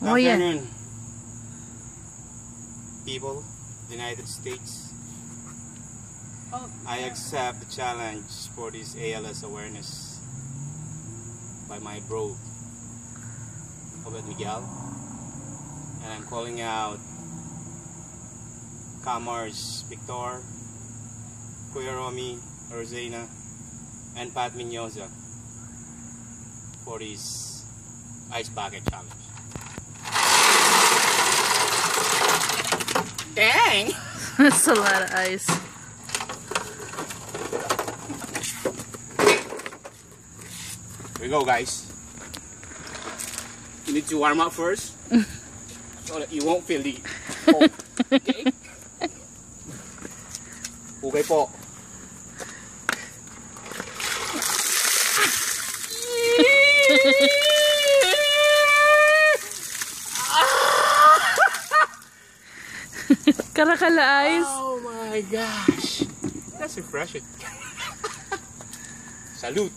Oh, yeah. Afternoon, people, United States. I accept the challenge for this ALS awareness by my bro, Obed Miguel, and I'm calling out Kamars Victor, Kuya Romy, Rosena, and Pat Minyoza for this ice bucket challenge. Dang! That's a lot of ice. Here we go, guys. You need to warm up first so that you won't feel the cold. Okay? Okay po. Karakala ice. Oh my gosh. That's refreshing. Salute.